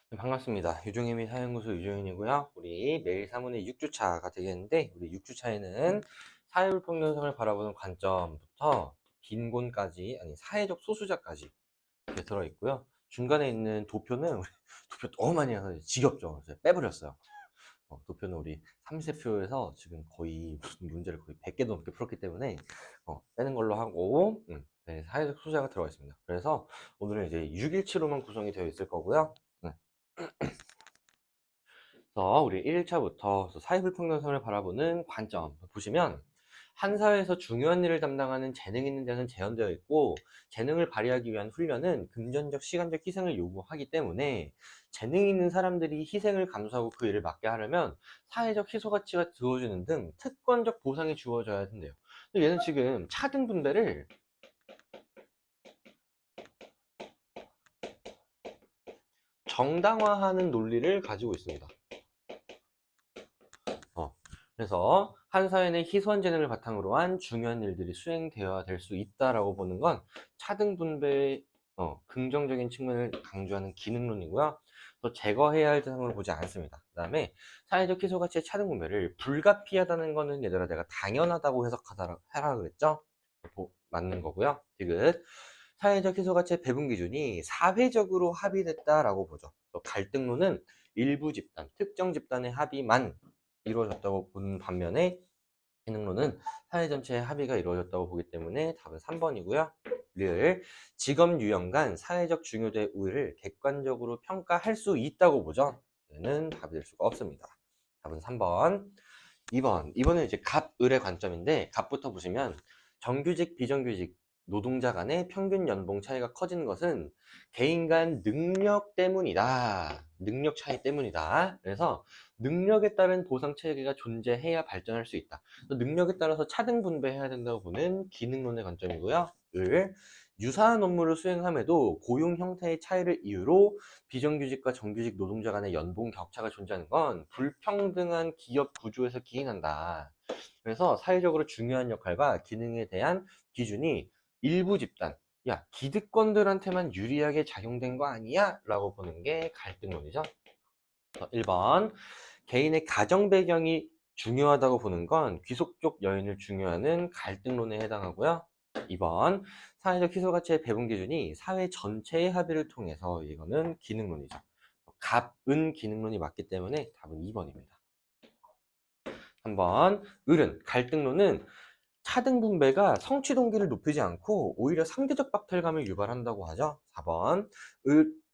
네, 반갑습니다. 유종의미 사연구소 유종현이고요. 우리 매일 사문의 6주차가 되겠는데, 우리 6주차에는 사회불평등성을 바라보는 관점부터 빈곤까지, 아니 사회적 소수자까지 이렇게 들어있고요. 중간에 있는 도표는 우리 도표 너무 많이 해서 지겹죠. 그래서 빼버렸어요. 도표는 우리 3세표에서 지금 거의 무슨 문제를 거의 100개 넘게 풀었기 때문에 빼는 걸로 하고, 네, 사회적 소수자가 들어가 있습니다. 그래서 오늘은 이제 6일치로만 구성이 되어 있을 거고요. 그래서 우리 1일차부터 사회불평등성을 바라보는 관점 보시면, 한 사회에서 중요한 일을 담당하는 재능 있는 자는 제한되어 있고, 재능을 발휘하기 위한 훈련은 금전적 시간적 희생을 요구하기 때문에 재능 있는 사람들이 희생을 감수하고 그 일을 맡게 하려면 사회적 희소가치가 주어지는 등 특권적 보상이 주어져야 된대요. 근데 얘는 지금 차등 분배를 정당화하는 논리를 가지고 있습니다. 그래서 한 사회의 희소한 재능을 바탕으로 한 중요한 일들이 수행되어야 될 수 있다라고 보는 건 차등 분배의 긍정적인 측면을 강조하는 기능론이고요. 또 제거해야 할 대상으로 보지 않습니다. 그 다음에 사회적 희소 가치의 차등 분배를 불가피하다는 거는 얘들아 내가 당연하다고 해석하라 그랬죠? 맞는 거고요. 디귿. 사회적 희소 가치의 배분 기준이 사회적으로 합의됐다라고 보죠. 또 갈등론은 일부 집단, 특정 집단의 합의만 이루어졌다고 보는 반면에 기능론은 사회 전체의 합의가 이루어졌다고 보기 때문에 답은 3번이고요. 를 직업 유형 간 사회적 중요도의 우위를 객관적으로 평가할 수 있다고 보죠. 얘는 답이 될 수가 없습니다. 답은 3번. 2번은 이제 갑을의 관점인데, 갑부터 보시면 정규직 비정규직 노동자 간의 평균 연봉 차이가 커지는 것은 개인 간 능력 때문이다. 능력 차이 때문이다. 그래서 능력에 따른 보상 체계가 존재해야 발전할 수 있다. 능력에 따라서 차등 분배해야 된다고 보는 기능론의 관점이고요. 을 유사한 업무를 수행함에도 고용 형태의 차이를 이유로 비정규직과 정규직 노동자 간의 연봉 격차가 존재하는 건 불평등한 기업 구조에서 기인한다. 그래서 사회적으로 중요한 역할과 기능에 대한 기준이 일부 집단, 야, 기득권들한테만 유리하게 작용된 거 아니야? 라고 보는 게 갈등론이죠. 1번, 개인의 가정 배경이 중요하다고 보는 건 귀속적 여인을 중요하는 갈등론에 해당하고요. 2번, 사회적 희소가치의 배분 기준이 사회 전체의 합의를 통해서, 이거는 기능론이죠. 갑은 기능론이 맞기 때문에 답은 2번입니다. 3번, 을은 갈등론은 차등 분배가 성취 동기를 높이지 않고 오히려 상대적 박탈감을 유발한다고 하죠. 4번,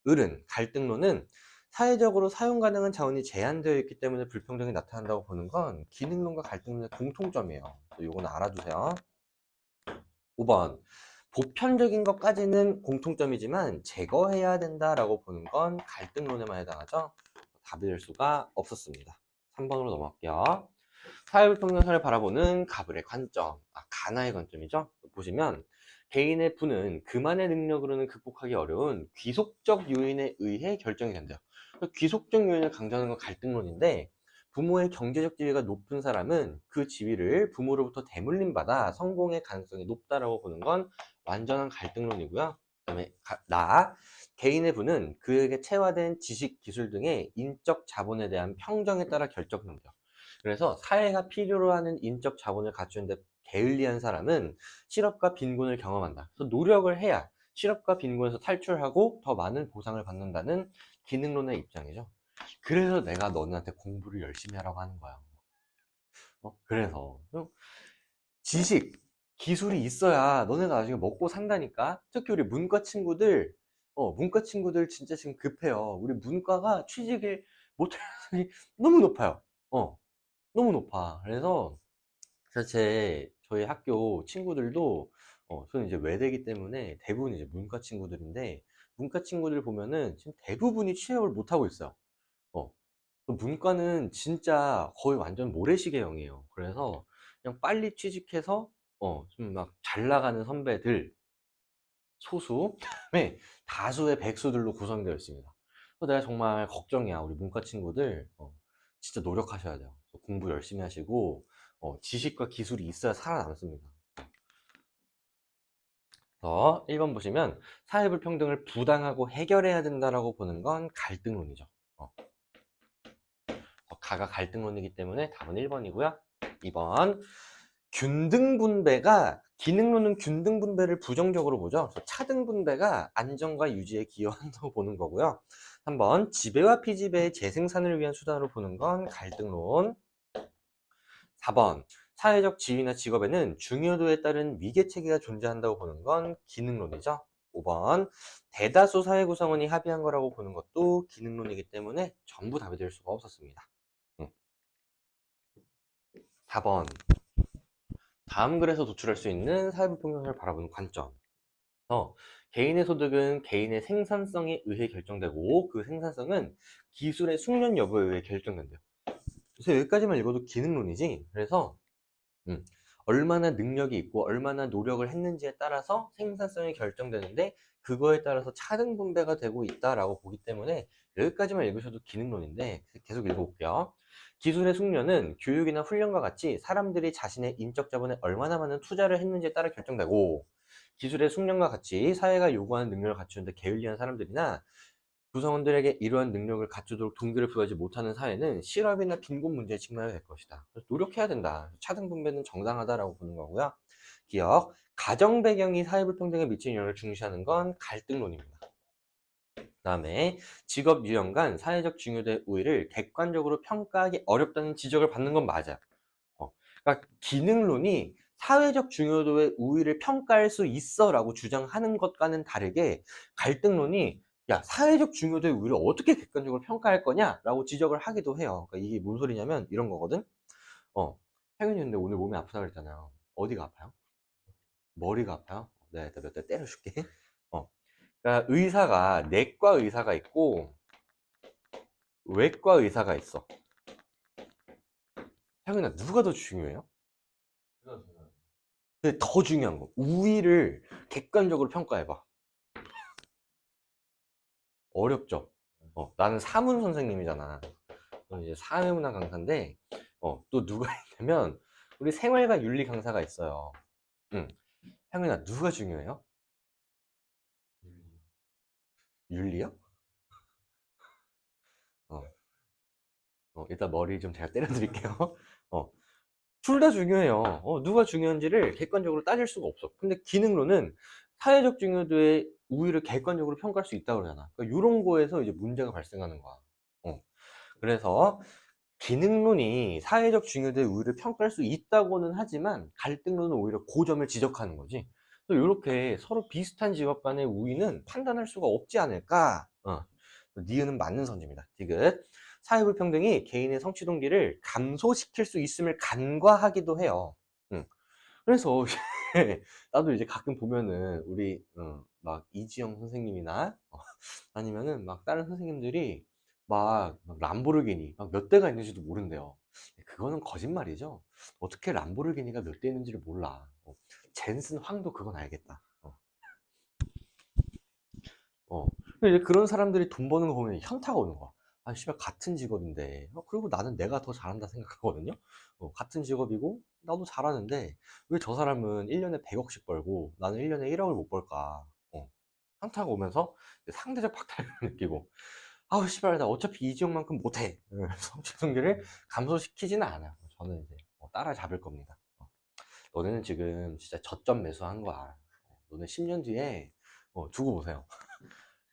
을은 갈등론은 사회적으로 사용 가능한 자원이 제한되어 있기 때문에 불평등이 나타난다고 보는 건 기능론과 갈등론의 공통점이에요. 이거는 알아두세요. 5번, 보편적인 것까지는 공통점이지만 제거해야 된다라고 보는 건 갈등론에만 해당하죠. 답이 될 수가 없었습니다. 3번으로 넘어갈게요. 사회불평등사를 바라보는 가불의 관점, 가나의 관점이죠. 보시면 개인의 부는 그만의 능력으로는 극복하기 어려운 귀속적 요인에 의해 결정이 된대요. 귀속적 요인을 강조하는 건 갈등론인데, 부모의 경제적 지위가 높은 사람은 그 지위를 부모로부터 대물림받아 성공의 가능성이 높다라고 보는 건 완전한 갈등론이고요. 그다음에 개인의 부는 그에게 체화된 지식, 기술 등의 인적 자본에 대한 평정에 따라 결정된대요. 그래서 사회가 필요로 하는 인적 자본을 갖추는데 게을리한 사람은 실업과 빈곤을 경험한다. 그래서 노력을 해야 실업과 빈곤에서 탈출하고 더 많은 보상을 받는다는 기능론의 입장이죠. 그래서 내가 너네한테 공부를 열심히 하라고 하는 거야. 그래서 지식, 기술이 있어야 너네가 나중에 먹고 산다니까. 특히 우리 문과 친구들 진짜 지금 급해요. 우리 문과가 취직을 못할 가능성이 너무 높아요. 너무 높아. 그래서 저희 학교 친구들도 저는 이제 외대이기 때문에 대부분 이제 문과 친구들인데, 문과 친구들 보면은 지금 대부분이 취업을 못 하고 있어요. 어. 문과는 진짜 거의 완전 모래시계형이에요. 그래서 그냥 빨리 취직해서 좀 막 잘 나가는 선배들 소수, 그다음에 다수의 백수들로 구성되어 있습니다. 그래서 내가 정말 걱정이야. 우리 문과 친구들 진짜 노력하셔야 돼요. 공부 열심히 하시고 지식과 기술이 있어야 살아남습니다. 그래서 1번 보시면 사회불평등을 부당하고 해결해야 된다라고 보는 건 갈등론이죠. 가가 갈등론이기 때문에 답은 1번이고요. 2번 균등분배가 기능론은 균등분배를 부정적으로 보죠. 그래서 차등분배가 안정과 유지에 기여한다고 보는 거고요. 3번 지배와 피지배의 재생산을 위한 수단으로 보는 건 갈등론. 4번 사회적 지위나 직업에는 중요도에 따른 위계체계가 존재한다고 보는 건 기능론이죠. 5번 대다수 사회 구성원이 합의한 거라고 보는 것도 기능론이기 때문에 전부 답이 될 수가 없었습니다. 4번 다음 글에서 도출할 수 있는 사회불평등을 바라보는 관점. 개인의 소득은 개인의 생산성에 의해 결정되고 그 생산성은 기술의 숙련 여부에 의해 결정된대요. 그래서 여기까지만 읽어도 기능론이지. 그래서 얼마나 능력이 있고 얼마나 노력을 했는지에 따라서 생산성이 결정되는데 그거에 따라서 차등 분배가 되고 있다라고 보기 때문에 여기까지만 읽으셔도 기능론인데 계속 읽어볼게요. 기술의 숙련은 교육이나 훈련과 같이 사람들이 자신의 인적 자본에 얼마나 많은 투자를 했는지에 따라 결정되고 기술의 숙련과 같이 사회가 요구하는 능력을 갖추는데 게을리한 사람들이나 구성원들에게 이러한 능력을 갖추도록 동기를 부여하지 못하는 사회는 실업이나 빈곤 문제에 직면하게 될 것이다. 그래서 노력해야 된다. 차등 분배는 정당하다라고 보는 거고요. 기억, 가정 배경이 사회 불평등에 미치는 영향을 중시하는 건 갈등론입니다. 그다음에 직업 유형 간 사회적 중요도의 우위를 객관적으로 평가하기 어렵다는 지적을 받는 건 맞아요. 그러니까 기능론이 사회적 중요도의 우위를 평가할 수 있어라고 주장하는 것과는 다르게 갈등론이 야 사회적 중요도의 우위를 어떻게 객관적으로 평가할 거냐라고 지적을 하기도 해요. 그러니까 이게 뭔 소리냐면 이런 거거든. 태균이 근데 오늘 몸이 아프다 그랬잖아요. 어디가 아파요? 머리가 아파요? 네, 내가 몇 대 때려줄게. 그러니까 의사가 내과 의사가 있고 외과 의사가 있어. 태균아 누가 더 중요해요? 근데 더 중요한 거 우위를 객관적으로 평가해봐. 어렵죠. 나는 사문 선생님이잖아. 저는 이제 사회문화 강사인데, 또 누가 있냐면, 우리 생활과 윤리 강사가 있어요. 응. 향윤아, 누가 중요해요? 윤리요? 어, 일단 머리 좀 제가 때려드릴게요. 어, 둘 다 중요해요. 누가 중요한지를 객관적으로 따질 수가 없어. 근데 기능론은 사회적 중요도의 우위를 객관적으로 평가할 수 있다고 그러잖아. 그러니까 이런 거에서 이제 문제가 발생하는 거야. 그래서 기능론이 사회적 중요도의 우위를 평가할 수 있다고는 하지만 갈등론은 오히려 그 점을 지적하는 거지. 이렇게 서로 비슷한 직업 간의 우위는 판단할 수가 없지 않을까? 니은은 맞는 선지입니다. 디귿. 사회불평등이 개인의 성취 동기를 감소시킬 수 있음을 간과하기도 해요. 그래서 나도 이제 가끔 보면은 우리 막 이지영 선생님이나 아니면은 막 다른 선생님들이 막 람보르기니 막 몇 대가 있는지도 모른대요. 그거는 거짓말이죠. 어떻게 람보르기니가 몇 대 있는지를 몰라. 젠슨 황도 그건 알겠다. 근데 이제 그런 사람들이 돈 버는 거 보면 현타가 오는 거야. 아, 씨발, 같은 직업인데. 그리고 나는 내가 더 잘한다 생각하거든요. 같은 직업이고, 나도 잘하는데, 왜 저 사람은 1년에 100억씩 벌고, 나는 1년에 1억을 못 벌까. 현타가 오면서 상대적 박탈감을 느끼고, 아우, 씨발, 나 어차피 이 지역만큼 못해. 성취 동기를 감소시키지는 않아요. 저는 이제 따라잡을 겁니다. 너네는 지금 진짜 저점 매수한 거야. 너네 10년 뒤에 두고 보세요.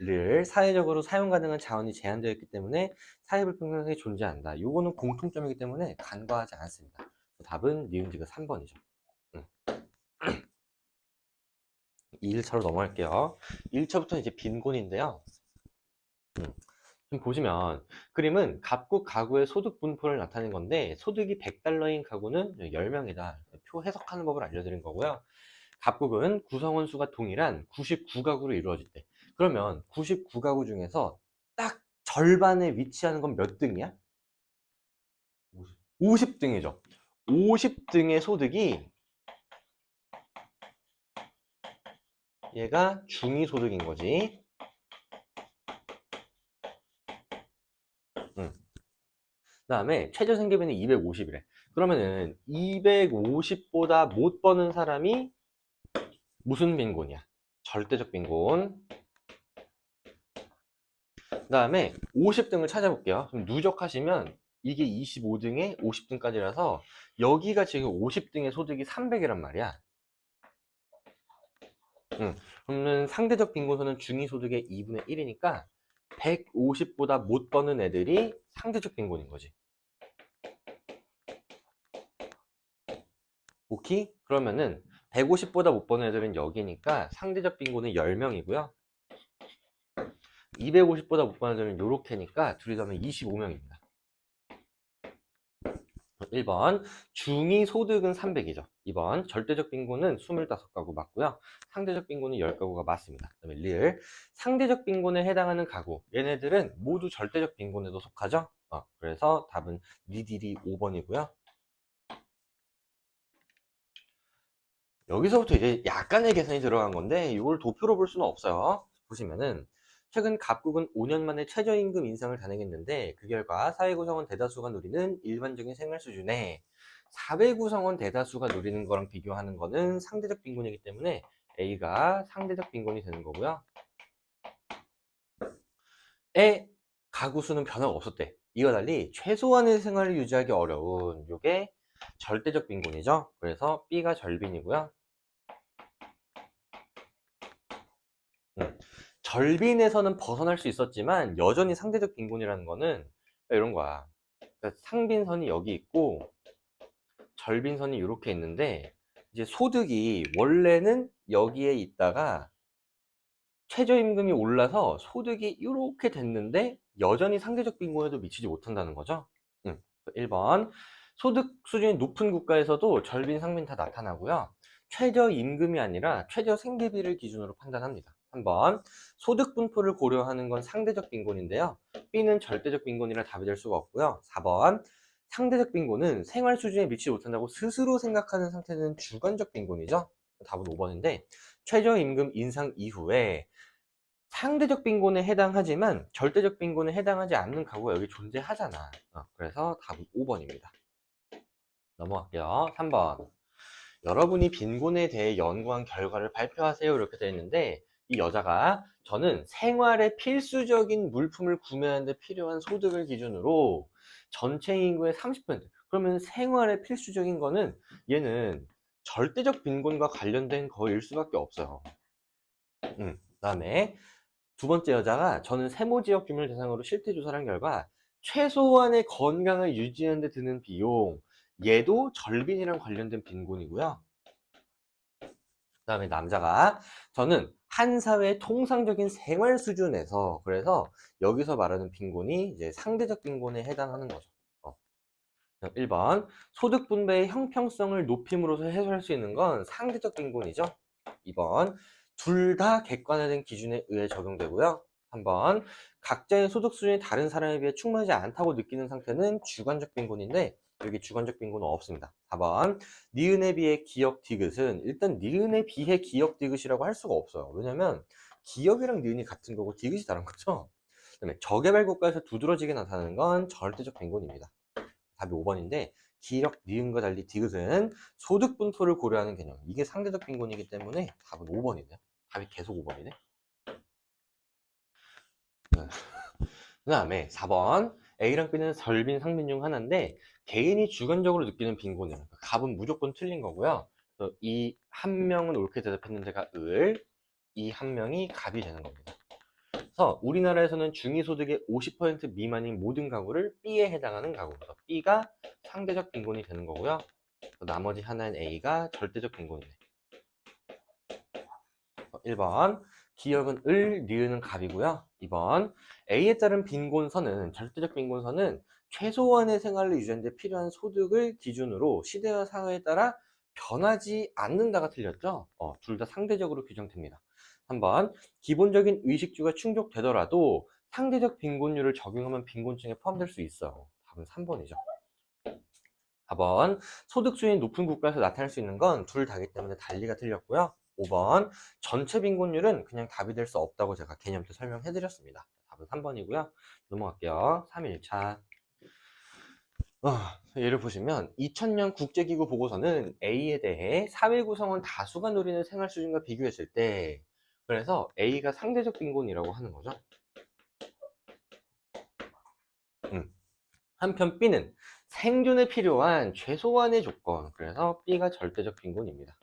를 사회적으로 사용 가능한 자원이 제한되어 있기 때문에 사회불평등이 존재한다. 요거는 공통점이기 때문에 간과하지 않았습니다. 답은 니은지가 3번이죠. 1차로 넘어갈게요. 1차부터 이제 빈곤인데요. 지금 보시면 그림은 갑국 가구의 소득 분포를 나타낸 건데 소득이 100달러인 가구는 10명이다. 표 해석하는 법을 알려드린 거고요. 갑국은 구성원 수가 동일한 99가구로 이루어질 때 그러면 99가구 중에서 딱 절반에 위치하는 건 몇 등이야? 50등이죠. 50등의 소득이 얘가 중위소득인 거지. 그 다음에 최저생계비는 250이래. 그러면은 250보다 못 버는 사람이 무슨 빈곤이야? 절대적 빈곤. 그 다음에 50등을 찾아볼게요. 그럼 누적하시면 이게 25등에 50등까지라서 여기가 지금 50등의 소득이 300이란 말이야. 그러면 상대적 빈곤수는 중위소득의 2분의 1이니까 150보다 못 버는 애들이 상대적 빈곤인 거지. 오케이? 그러면은 150보다 못 버는 애들은 여기니까 상대적 빈곤은 10명이고요. 250보다 못 버는 애들은 요렇게니까 둘이 더하면 25명입니다. 1번 중위 소득은 300이죠. 2번 절대적 빈곤은 25가구 맞고요. 상대적 빈곤은 10가구가 맞습니다. 그 다음에 리을 상대적 빈곤에 해당하는 가구, 얘네들은 모두 절대적 빈곤에도 속하죠. 그래서 답은 니딜이 5번이고요. 여기서부터 이제 약간의 계산이 들어간 건데 이걸 도표로 볼 수는 없어요. 보시면은 최근 갑국은 5년 만에 최저임금 인상을 단행했는데 그 결과 사회구성원 대다수가 누리는 일반적인 생활 수준에 사회구성원 대다수가 누리는 거랑 비교하는 거는 상대적 빈곤이기 때문에 A가 상대적 빈곤이 되는 거고요. 에 가구 수는 변화가 없었대. 이와 달리 최소한의 생활을 유지하기 어려운 이게 절대적 빈곤이죠. 그래서 B가 절빈이고요. 절빈에서는 벗어날 수 있었지만 여전히 상대적 빈곤이라는 거는 이런 거야. 그러니까 상빈선이 여기 있고 절빈선이 이렇게 있는데 이제 소득이 원래는 여기에 있다가 최저임금이 올라서 소득이 이렇게 됐는데 여전히 상대적 빈곤에도 미치지 못한다는 거죠. 1번 소득 수준이 높은 국가에서도 절빈, 상빈 다 나타나고요. 최저임금이 아니라 최저생계비를 기준으로 판단합니다. 3번 소득 분포를 고려하는 건 상대적 빈곤인데요. B는 절대적 빈곤이라 답이 될 수가 없고요. 4번 상대적 빈곤은 생활 수준에 미치지 못한다고 스스로 생각하는 상태는 주관적 빈곤이죠. 답은 5번인데 최저임금 인상 이후에 상대적 빈곤에 해당하지만 절대적 빈곤에 해당하지 않는 가구가 여기 존재하잖아. 그래서 답은 5번입니다. 넘어갈게요. 3번. 여러분이 빈곤에 대해 연구한 결과를 발표하세요. 이렇게 되어 있는데 이 여자가 저는 생활에 필수적인 물품을 구매하는 데 필요한 소득을 기준으로 전체 인구의 30%. 그러면 생활에 필수적인 거는 얘는 절대적 빈곤과 관련된 거일 수밖에 없어요. 그다음에 두 번째 여자가 저는 세모 지역 주민을 대상으로 실태 조사를 한 결과 최소한의 건강을 유지하는 데 드는 비용, 얘도 절빈이랑 관련된 빈곤이고요. 그 다음에 남자가 저는 한 사회의 통상적인 생활 수준에서 그래서 여기서 말하는 빈곤이 이제 상대적 빈곤에 해당하는 거죠. 1번 소득 분배의 형평성을 높임으로써 해소할 수 있는 건 상대적 빈곤이죠. 2번 둘 다 객관화된 기준에 의해 적용되고요. 3번 각자의 소득 수준이 다른 사람에 비해 충분하지 않다고 느끼는 상태는 주관적 빈곤인데 여기 주관적 빈곤은 없습니다. 4번 니은에 비해 기역 디귿은 일단 니은에 비해 기역 디귿이라고 할 수가 없어요. 왜냐면 기역이랑 니은이 같은 거고 디귿이 다른 거죠. 그다음에 저개발 국가에서 두드러지게 나타나는 건 절대적 빈곤입니다. 답이 5번인데 기역, 니은과 달리 디귿은 소득 분포를 고려하는 개념. 이게 상대적 빈곤이기 때문에 답은 5번이네요. 답이 계속 5번이네. 그 다음에 4번 A랑 B는 절빈, 상빈 중 하나인데 개인이 주관적으로 느끼는 빈곤이에요. 그러니까 갑은 무조건 틀린 거고요. 이 한 명은 옳게 대답했는데가 을, 이 한 명이 갑이 되는 겁니다. 그래서 우리나라에서는 중위소득의 50% 미만인 모든 가구를 B에 해당하는 가구. 그래서 B가 상대적 빈곤이 되는 거고요. 나머지 하나인 A가 절대적 빈곤이네. 1번 기역은 을, 니은은 갑이고요. 2번 A에 따른 빈곤선은 절대적 빈곤선은 최소한의 생활을 유지하는 데 필요한 소득을 기준으로 시대와 사회에 따라 변하지 않는다가 틀렸죠. 둘 다 상대적으로 규정됩니다. 3번 기본적인 의식주가 충족되더라도 상대적 빈곤율을 적용하면 빈곤층에 포함될 수 있어요. 답은 3번이죠. 4번 소득 수준이 높은 국가에서 나타날 수 있는 건 둘 다기 때문에 달리가 틀렸고요. 5번 전체 빈곤율은 그냥 답이 될 수 없다고 제가 개념표 설명해 드렸습니다. 답은 3번이고요. 넘어갈게요. 3일차 예를 보시면 2000년 국제기구 보고서는 A에 대해 사회 구성원 다수가 누리는 생활 수준과 비교했을 때 그래서 A가 상대적 빈곤이라고 하는 거죠. 한편 B는 생존에 필요한 최소한의 조건, 그래서 B가 절대적 빈곤입니다.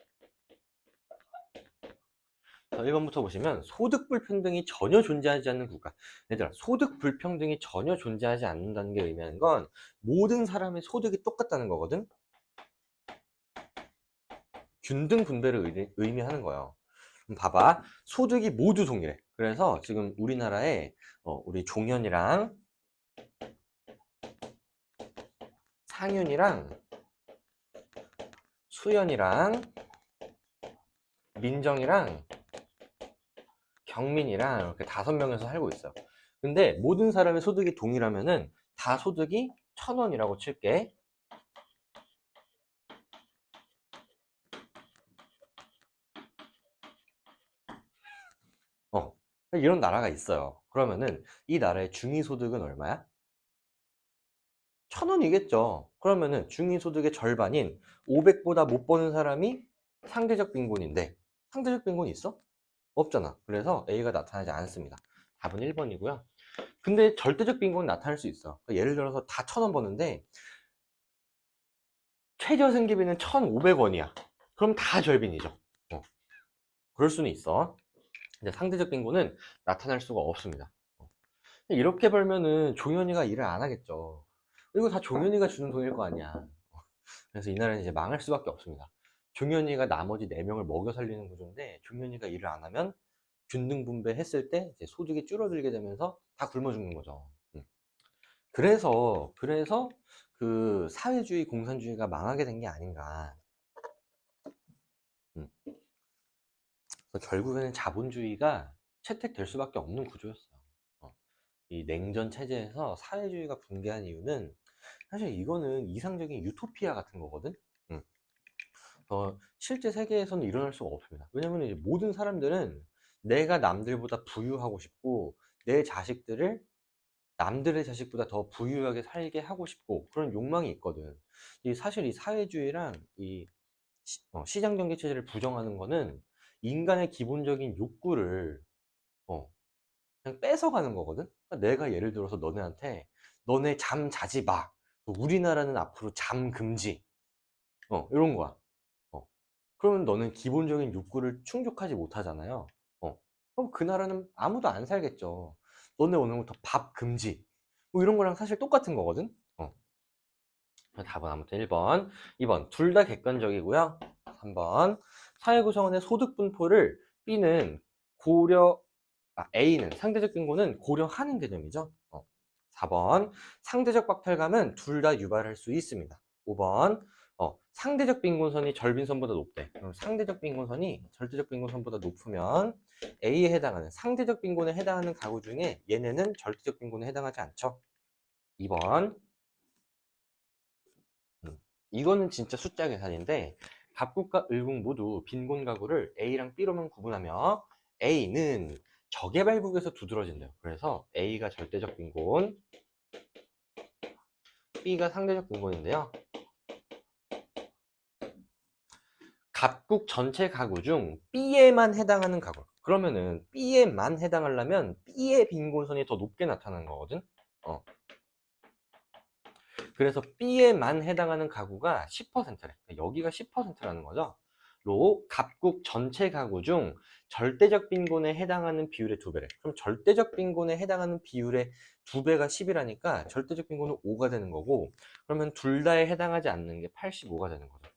자, 1번부터 보시면 소득 불평등이 전혀 존재하지 않는 국가. 얘들아, 소득 불평등이 전혀 존재하지 않는다는 게 의미하는 건 모든 사람의 소득이 똑같다는 거거든. 균등 분배를 의미하는 거예요. 그럼 봐봐, 소득이 모두 동일해. 그래서 지금 우리나라에 우리 종현이랑 상윤이랑 수연이랑 민정이랑 경민이랑 이렇게 5명에서 살고 있어. 근데 모든 사람의 소득이 동일하면은 다 소득이 1,000원이라고 칠게. 이런 나라가 있어요. 그러면은 이 나라의 중위소득은 얼마야? 1,000원이겠죠. 그러면은 중위소득의 절반인 500보다 못 버는 사람이 상대적 빈곤인데, 상대적 빈곤이 있어? 없잖아. 그래서 A가 나타나지 않습니다. 답은 1번이고요. 근데 절대적 빈곤은 나타날 수 있어. 그러니까 예를 들어서 다 1,000원 버는데 최저 생계비는 1,500원이야. 그럼 다 절빈이죠. 그럴 수는 있어. 근데 상대적 빈곤은 나타날 수가 없습니다. 이렇게 벌면은 종현이가 일을 안 하겠죠. 이거 다 종현이가 주는 돈일 거 아니야. 그래서 이 나라는 이제 망할 수밖에 없습니다. 종현이가 나머지 4명을 먹여 살리는 구조인데, 종현이가 일을 안 하면 균등 분배했을 때 이제 소득이 줄어들게 되면서 다 굶어 죽는 거죠. 그래서 그 사회주의, 공산주의가 망하게 된 게 아닌가. 음. 그래서 결국에는 자본주의가 채택될 수밖에 없는 구조였어요. 이 냉전 체제에서 사회주의가 붕괴한 이유는 사실 이거는 이상적인 유토피아 같은 거거든. 음. 실제 세계에서는 일어날 수가 없습니다. 왜냐면 이제 모든 사람들은 내가 남들보다 부유하고 싶고, 내 자식들을 남들의 자식보다 더 부유하게 살게 하고 싶고, 그런 욕망이 있거든. 사실 이 사회주의랑 이 시장 경제 체제를 부정하는 거는 인간의 기본적인 욕구를 그냥 뺏어가는 거거든. 그러니까 내가 예를 들어서 너네한테 너네 잠 자지 마, 우리나라는 앞으로 잠 금지, 이런 거야. 그러면 너는 기본적인 욕구를 충족하지 못하잖아요. 그럼 그 나라는 아무도 안 살겠죠. 너네 오늘부터 밥 금지, 뭐 이런 거랑 사실 똑같은 거거든. 답은 아무튼 1번, 2번 둘 다 객관적이고요. 3번 사회 구성원의 소득 분포를 B는 A는 상대적 빈곤은 고려하는 개념이죠. 4번 상대적 박탈감은 둘 다 유발할 수 있습니다. 5번 상대적 빈곤선이 절빈선보다 높대. 그럼 상대적 빈곤선이 절대적 빈곤선보다 높으면 A에 해당하는 상대적 빈곤에 해당하는 가구 중에 얘네는 절대적 빈곤에 해당하지 않죠. 2번 이거는 진짜 숫자 계산인데, 갑국과 을국 모두 빈곤 가구를 A랑 B로만 구분하며 A는 저개발국에서 두드러진대요. 그래서 A가 절대적 빈곤, B가 상대적 빈곤인데요. 갑국 전체 가구 중 B에만 해당하는 가구, 그러면은 B에만 해당하려면 B의 빈곤선이 더 높게 나타나는 거거든. 그래서 B에만 해당하는 가구가 10%래. 여기가 10%라는 거죠. 로 갑국 전체 가구 중 절대적 빈곤에 해당하는 비율의 2배래. 그럼 절대적 빈곤에 해당하는 비율의 2배가 10이라니까 절대적 빈곤은 5가 되는 거고, 그러면 둘 다에 해당하지 않는 게 85가 되는 거죠.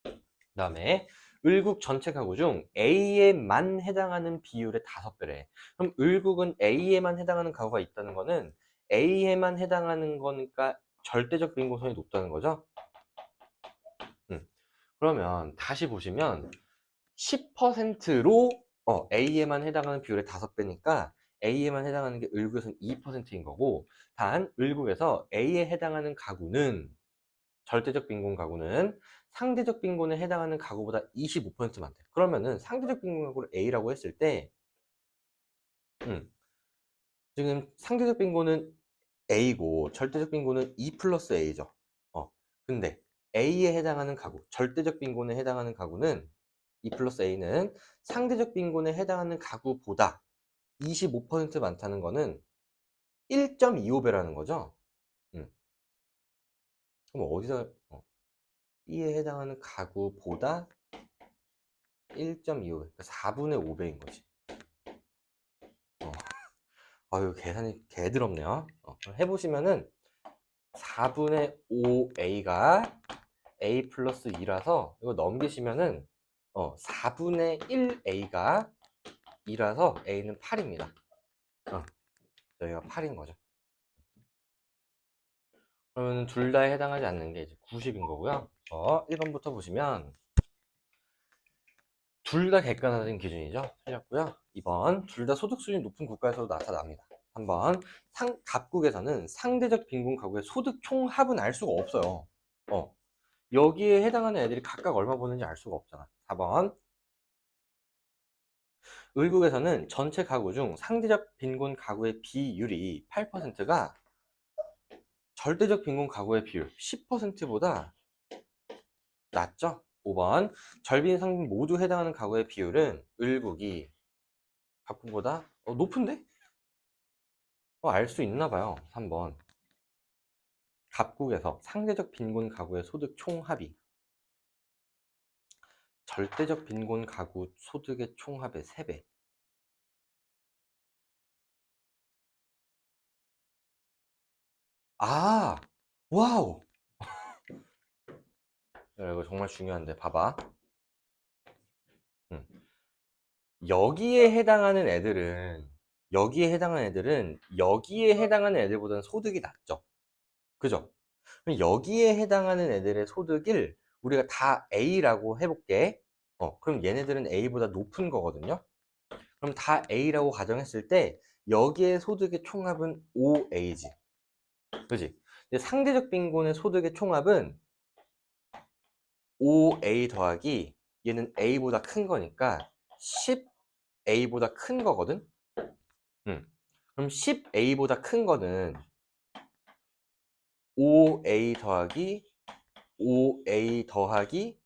그 다음에 을국 전체 가구 중 A에만 해당하는 비율의 5배래. 그럼 을국은 A에만 해당하는 가구가 있다는 거는 A에만 해당하는 거니까 절대적 빈곤선이 높다는 거죠. 그러면 다시 보시면 10%로 A에만 해당하는 비율의 5배니까 A에만 해당하는 게 을국에서는 2%인 거고, 단 을국에서 A에 해당하는 가구는, 절대적 빈곤 가구는 상대적 빈곤에 해당하는 가구보다 25% 많대. 그러면은 상대적 빈곤 가구를 A라고 했을 때 지금 상대적 빈곤은 A고 절대적 빈곤은 2 플러스 A죠. 근데 A에 해당하는 가구, 절대적 빈곤에 해당하는 가구는 E 플러스 A는 상대적 빈곤에 해당하는 가구보다 25% 많다는 거는 1.25배라는 거죠. 그럼 어디서 B에 해당하는 가구보다 1.25배, 그러니까 4분의 5배인 거지. 아유, 계산이 개드럽네요. 그럼 해보시면은 4분의 5A가 A 플러스 2라서 이거 넘기시면은 4분의 1A가 2라서 A는 8입니다. 여기가 8인 거죠. 그러면 둘 다에 해당하지 않는 게 이제 90인 거고요. 1번부터 보시면 둘 다 객관화된 기준이죠. 틀렸고요. 2번 둘 다 소득 수준이 높은 국가에서도 나타납니다. 3번 각국에서는 상대적 빈곤 가구의 소득 총합은 알 수가 없어요. 여기에 해당하는 애들이 각각 얼마 버는지 알 수가 없잖아. 4번 의국에서는 전체 가구 중 상대적 빈곤 가구의 비율이 8%가 절대적 빈곤 가구의 비율 10%보다 낮죠? 5번 절빈 상빈 모두 해당하는 가구의 비율은 을국이 각국보다 높은데? 알 수 있나 봐요. 3번 각국에서 상대적 빈곤 가구의 소득 총합이 절대적 빈곤 가구 소득의 총합의 3배. 아, 와우. 이거 정말 중요한데 봐봐. 음. 여기에 해당하는 애들은 여기에 해당하는 애들보다는 소득이 낮죠. 그죠? 그럼 여기에 해당하는 애들의 소득을 우리가 다 A라고 해볼게. 그럼 얘네들은 A보다 높은 거거든요. 그럼 다 A라고 가정했을 때 여기에 소득의 총합은 5A지. 그지? 상대적 빈곤의 소득의 총합은 5A 더하기 얘는 A보다 큰 거니까 10A보다 큰 거거든? 그럼 10A보다 큰 거는 5A 더하기 5A 더하기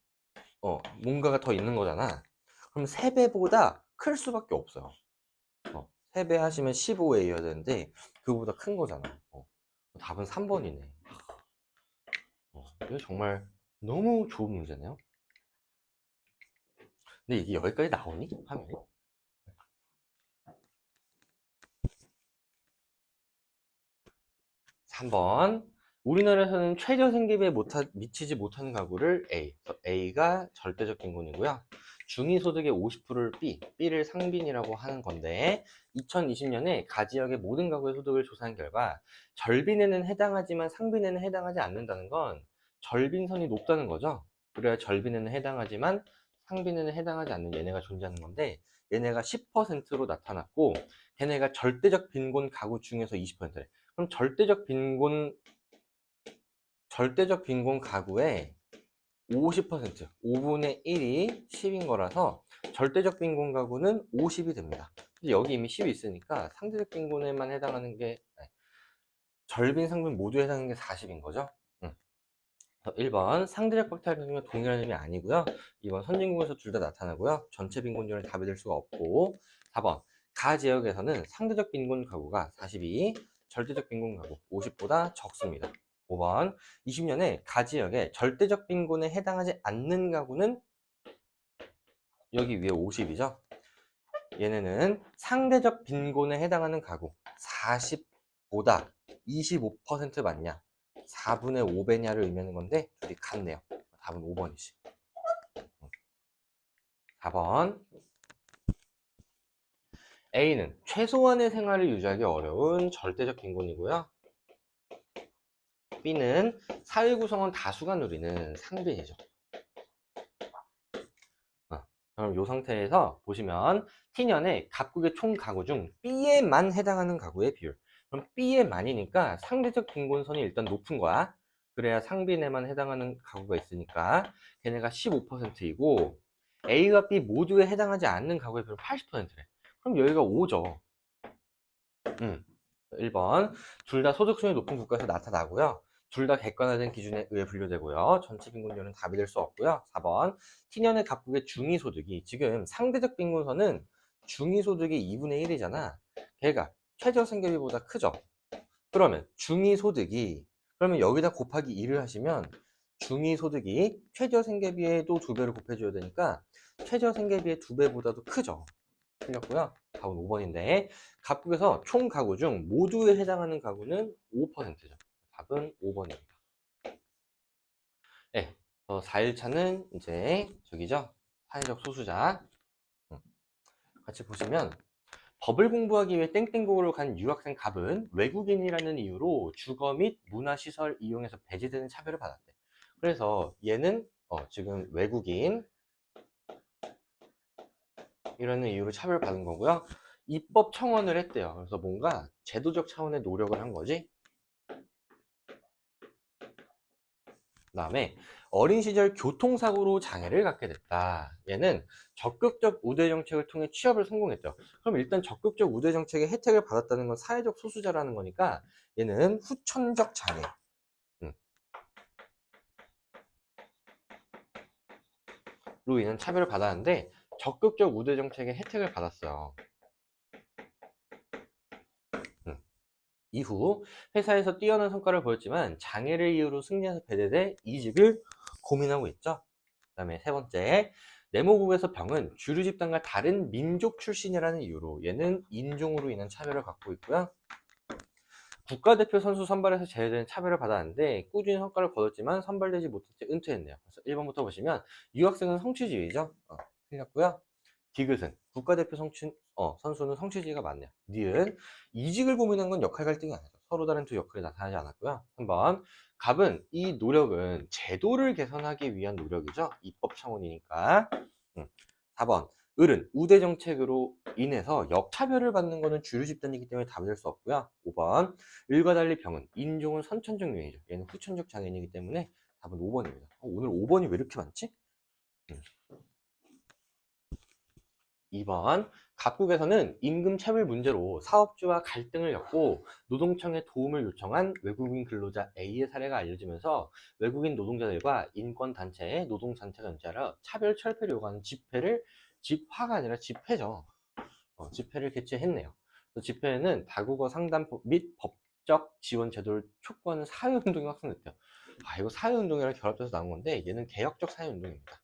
뭔가가 더 있는 거잖아. 그럼 3배보다 클 수밖에 없어요. 3배 하시면 15A여야 되는데 그거보다 큰 거잖아. 답은 3번이네. 이거 정말 너무 좋은 문제네요. 근데 이게 여기까지 나오니? 화면이? 3번 우리나라에서는 최저 생계비에 미치지 못하는 가구를 A, A가 절대적 빈곤이고요. 중위소득의 50%를 B를 상빈이라고 하는 건데 2020년에 가지역의 모든 가구의 소득을 조사한 결과 절빈에는 해당하지만 상빈에는 해당하지 않는다는 건 절빈선이 높다는 거죠. 그래야 절빈에는 해당하지만 상빈에는 해당하지 않는 얘네가 존재하는 건데 얘네가 10%로 나타났고 걔네가 절대적 빈곤 가구 중에서 20%래. 그럼 절대적 빈곤 가구의 50%, 5분의 1이 10인 거라서 절대적 빈곤 가구는 50이 됩니다. 근데 여기 이미 10이 있으니까 상대적 빈곤에만 해당하는 게 절빈, 상빈 모두에 해당하는 게 40인 거죠. 1번 상대적 박탈감과 동일한 의미 아니고요. 2번 선진국에서 둘 다 나타나고요. 전체 빈곤율은 답이 될 수가 없고 4번 가 지역에서는 상대적 빈곤 가구가 42, 절대적 빈곤 가구 50보다 적습니다. 5번 20년에 가 지역에 절대적 빈곤에 해당하지 않는 가구는 여기 위에 50이죠. 얘네는 상대적 빈곤에 해당하는 가구 40보다 25% 맞냐 4분의 5배냐를 의미하는 건데 둘이 같네요. 답은 5번이지. 4번 A는 최소한의 생활을 유지하기 어려운 절대적 빈곤이고요. B는 사회 구성원 다수가 누리는 상빈이죠. 그럼 이 상태에서 보시면 T년의 각국의 총 가구 중 B에만 해당하는 가구의 비율. 그럼 B에만이니까 상대적 빈곤선이 일단 높은 거야. 그래야 상빈에만 해당하는 가구가 있으니까 걔네가 15%이고 A와 B 모두에 해당하지 않는 가구의 비율은 80%래. 그럼 여기가 5죠. 1번 둘 다 소득 수준이 높은 국가에서 나타나고요. 둘 다 객관화된 기준에 의해 분류되고요. 전체 빈곤율은 답이 될 수 없고요. 4번 T년의 각국의 중위소득이 지금 상대적 빈곤선은 중위소득이 2분의 1이잖아. 걔가 최저생계비보다 크죠. 그러면 중위소득이 그러면 여기다 곱하기 2를 하시면 중위소득이 최저생계비에도 2배를 곱해줘야 되니까 최저생계비의 2배보다도 크죠. 틀렸고요. 답은 5번인데 각국에서 총 가구 중 모두에 해당하는 가구는 5%죠. 답은 5번입니다. 네, 4일차는 이제 저기죠. 사회적 소수자. 음, 같이 보시면 법을 공부하기 위해 땡땡고를 간 유학생 갑은 외국인이라는 이유로 주거 및 문화시설 이용해서 배제되는 차별을 받았대. 그래서 얘는 지금 외국인이라는 이유로 차별받은 거고요. 입법 청원을 했대요. 그래서 뭔가 제도적 차원의 노력을 한 거지. 그다음에 어린 시절 교통사고로 장애를 갖게 됐다. 얘는 적극적 우대 정책을 통해 취업을 성공했죠. 그럼 일단 적극적 우대 정책의 혜택을 받았다는 건 사회적 소수자라는 거니까 얘는 후천적 장애로 인한 차별을 받았는데 적극적 우대 정책의 혜택을 받았어요. 이후 회사에서 뛰어난 성과를 보였지만 장애를 이유로 승진해서 배제돼 이직을 고민하고 있죠. 그 다음에 세 번째, 네모국에서 병은 주류 집단과 다른 민족 출신이라는 이유로 얘는 인종으로 인한 차별을 갖고 있고요. 국가대표 선수 선발에서 제외되는 차별을 받았는데 꾸준히 성과를 거뒀지만 선발되지 못한 채 은퇴했네요. 그래서 1번부터 보시면 유학생은 성취지위죠. 틀렸고요. 디귿은 국가대표 선수는 성취지위가 맞네요. 니은 이직을 고민한 건 역할 갈등이 아니죠. 서로 다른 두 역할이 나타나지 않았고요. 3번 갑은 이 노력은 제도를 개선하기 위한 노력이죠. 입법 차원이니까. 4번 을은 우대 정책으로 인해서 역차별을 받는 것은 주류 집단이기 때문에 답이 될 수 없고요. 5번 을과 달리 병은 인종은 선천적 유형이죠. 얘는 후천적 장애인이기 때문에 답은 5번입니다. 오늘 5번이 왜 이렇게 많지? 2번 각국에서는 임금 차별 문제로 사업주와 갈등을 겪고 노동청에 도움을 요청한 외국인 근로자 A의 사례가 알려지면서 외국인 노동자들과 인권단체, 노동단체가 연대하여 차별 철폐를 요구하는 집화가 아니라 집회죠. 집회를 개최했네요. 집회에는 다국어 상담법 및 법적 지원 제도를 촉구하는 사회운동이 확산됐대요. 이거 사회운동이랑 결합돼서 나온 건데 얘는 개혁적 사회운동입니다.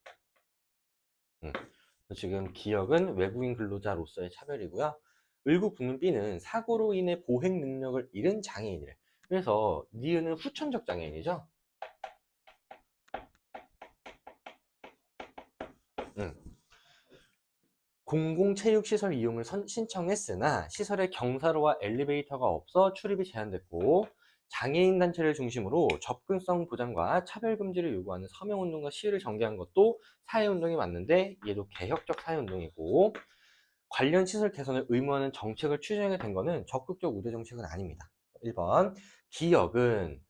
지금 기역은 외국인 근로자로서의 차별이고요. 을구 붙는 B는 사고로 인해 보행 능력을 잃은 장애인이래. 그래서 니은은 후천적 장애인이죠. 공공체육시설 이용을 신청했으나 시설에 경사로와 엘리베이터가 없어 출입이 제한됐고 장애인 단체를 중심으로 접근성 보장과 차별 금지를 요구하는 서명운동과 시위를 전개한 것도 사회운동이 맞는데 얘도 개혁적 사회운동이고 관련 시설 개선을 의무화하는 정책을 추진하게 된 것은 적극적 우대 정책은 아닙니다. 1번 기역은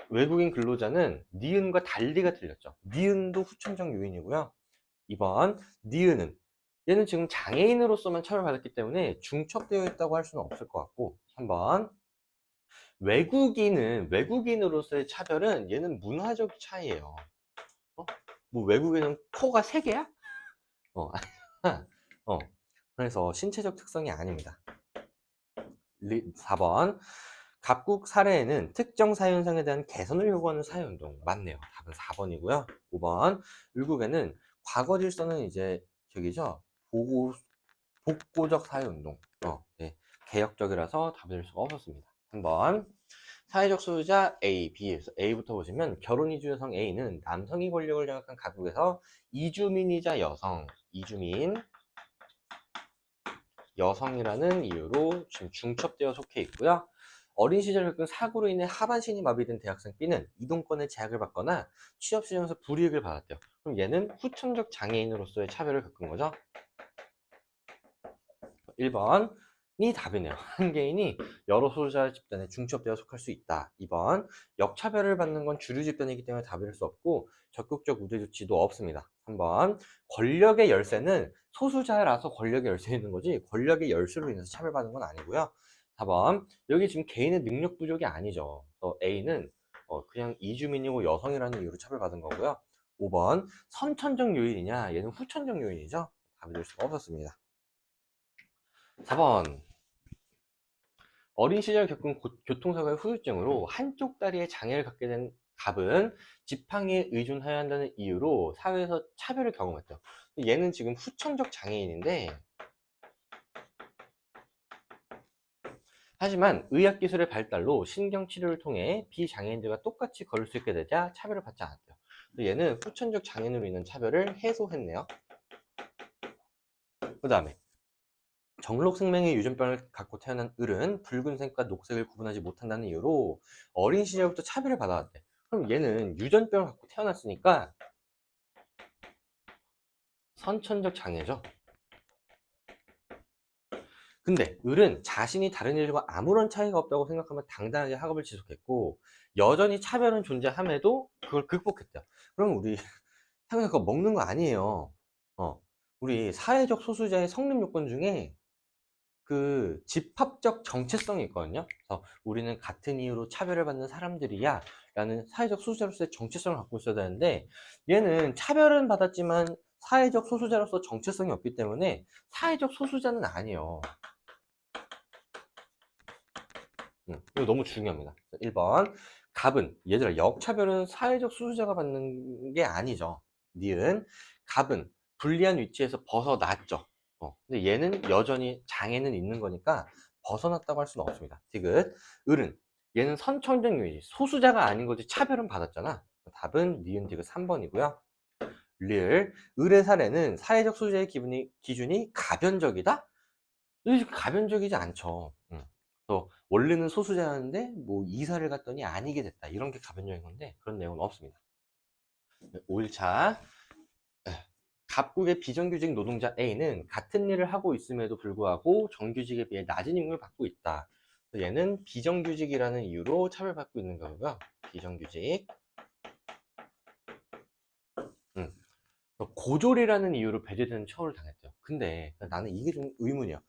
외국인 근로자는 니은과 달리가 틀렸죠. 니은도 후천적 요인이고요. 2번 니은은 얘는 지금 장애인으로서만 처벌받았기 때문에 중첩되어 있다고 할 수는 없을 것 같고 3번 외국인으로서의 차별은 얘는 문화적 차이예요. 뭐 외국인은 코가 3개야? 어, 어, 그래서 신체적 특성이 아닙니다. 4번 각국 사례에는 특정 사회현상에 대한 개선을 요구하는 사회운동 맞네요. 답은 4번이고요. 5번 율국에는 과거 질서는 이제 저기죠. 복고적 사회운동 네. 개혁적이라서 답이 될 수가 없었습니다. 3번 사회적 소유자 A, B에서 A부터 보시면 결혼 이주 여성 A는 남성이 권력을 장악한 가국에서 이주민이자 이주민 여성이라는 이유로 지금 중첩되어 속해 있고요. 어린 시절 겪은 사고로 인해 하반신이 마비된 대학생 B는 이동권의 제약을 받거나 취업 시장에서 불이익을 받았대요. 그럼 얘는 후천적 장애인으로서의 차별을 겪은 거죠. 1번이 답이네요. 한 개인이 여러 소수자 집단에 중첩되어 속할 수 있다. 2번 역차별을 받는 건 주류 집단이기 때문에 답이 될 수 없고 적극적 우대 조치도 없습니다. 3번 권력의 열쇠는 소수자라서 권력의 열쇠에 있는 거지 권력의 열쇠로 인해서 차별받는 건 아니고요. 4번 여기 지금 개인의 능력 부족이 아니죠. A는 그냥 이주민이고 여성이라는 이유로 차별받은 거고요. 5번 선천적 요인이냐, 얘는 후천적 요인이죠. 답이 될 수가 없었습니다. 4번 어린 시절 겪은 교통사고의 후유증으로 한쪽 다리에 장애를 갖게 된 갑은 지팡이에 의존해야 한다는 이유로 사회에서 차별을 경험했대요. 얘는 지금 후천적 장애인인데, 하지만 의학기술의 발달로 신경치료를 통해 비장애인들과 똑같이 걸을 수 있게 되자 차별을 받지 않았대요. 얘는 후천적 장애인으로 인한 차별을 해소했네요. 그 다음에 정록 생명의 유전병을 갖고 태어난 을은 붉은색과 녹색을 구분하지 못한다는 이유로 어린 시절부터 차별을 받아왔대. 그럼 얘는 유전병을 갖고 태어났으니까 선천적 장애죠. 근데 을은 자신이 다른 이들과 아무런 차이가 없다고 생각하며 당당하게 학업을 지속했고, 여전히 차별은 존재함에도 그걸 극복했대요. 그럼 우리 생각 그거 먹는 거 아니에요. 우리 사회적 소수자의 성립 요건 중에 그 집합적 정체성이 있거든요. 그래서 우리는 같은 이유로 차별을 받는 사람들이야 라는 사회적 소수자로서의 정체성을 갖고 있어야 되는데, 얘는 차별은 받았지만 사회적 소수자로서 정체성이 없기 때문에 사회적 소수자는 아니에요. 이거 너무 중요합니다. 1번 갑은, 얘들아, 역차별은 사회적 소수자가 받는 게 아니죠. 니은 갑은 불리한 위치에서 벗어났죠. 근데 얘는 여전히 장애는 있는 거니까 벗어났다고 할 수는 없습니다. 디귿 을은, 얘는 선천적 요인, 소수자가 아닌 거지 차별은 받았잖아. 답은 니은 디귿 3번이고요. 리을 을의 사례는 사회적 소수자의 기준이 가변적이다? 가변적이지 않죠. 또 원래는 소수자였는데 뭐 이사를 갔더니 아니게 됐다, 이런 게 가변적인 건데 그런 내용은 없습니다. 5일차 갑국의 비정규직 노동자 A는 같은 일을 하고 있음에도 불구하고 정규직에 비해 낮은 임금을 받고 있다. 얘는 비정규직이라는 이유로 차별받고 있는 거고요. 비정규직. 음. 고졸이라는 이유로 배제되는 처우를 당했대요. 근데 나는 이게 좀 의문이야.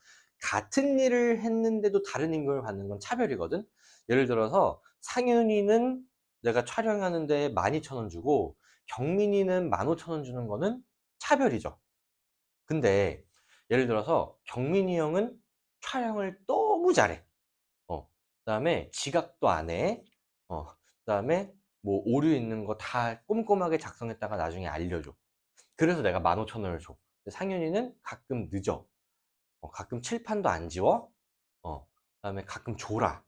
같은 일을 했는데도 다른 임금을 받는 건 차별이거든. 예를 들어서 상윤이는 내가 촬영하는데 12,000원 주고 경민이는 15,000원 주는 거는 차별이죠. 근데 예를 들어서 경민이 형은 촬영을 너무 잘해. 그다음에 지각도 안 해. 그다음에 뭐 오류 있는 거 다 꼼꼼하게 작성했다가 나중에 알려줘. 그래서 내가 15,000원을 줘. 상윤이는 가끔 늦어. 가끔 칠판도 안 지워. 그다음에 가끔 졸아.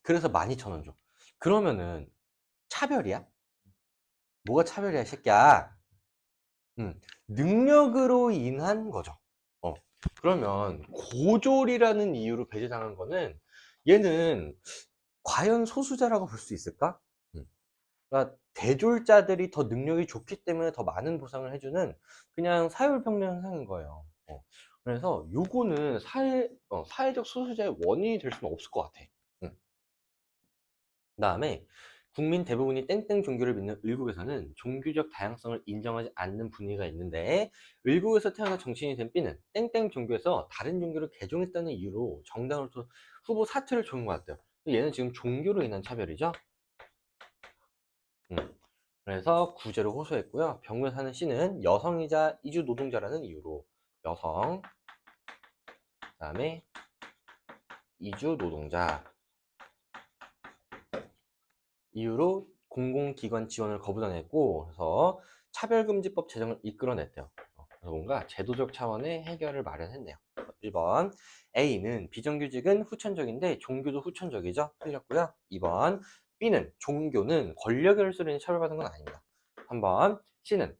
그래서 12,000원 줘. 그러면은 차별이야? 뭐가 차별이야, 이 새끼야? 능력으로 인한 거죠. 그러면 고졸이라는 이유로 배제당한 거는, 얘는 과연 소수자라고 볼 수 있을까? 그러니까 대졸자들이 더 능력이 좋기 때문에 더 많은 보상을 해주는 그냥 사회불평등 현상인 거예요. 그래서 요거는 사회적 소수자의 원인이 될 수는 없을 것 같아. 그다음에 국민 대부분이 땡땡 종교를 믿는 을국에서는 종교적 다양성을 인정하지 않는 분위기가 있는데, 을국에서 태어나 정치인이 된 B는 땡땡 종교에서 다른 종교를 개종했다는 이유로 정당으로서 후보 사퇴를 조는 것 같아요. 얘는 지금 종교로 인한 차별이죠. 그래서 구제로 호소했고요. 병구에 사는 C는 여성이자 이주 노동자라는 이유로 여성, 그다음에 이주 노동자 이유로 공공기관 지원을 거부당했고, 그래서 차별금지법 제정을 이끌어냈대요. 그래서 뭔가 제도적 차원의 해결을 마련했네요. 1번 A는 비정규직은 후천적인데 종교도 후천적이죠. 틀렸고요. 2번 B는 종교는 권력을 쓰려니 차별받은 건 아닙니다. 3번 C는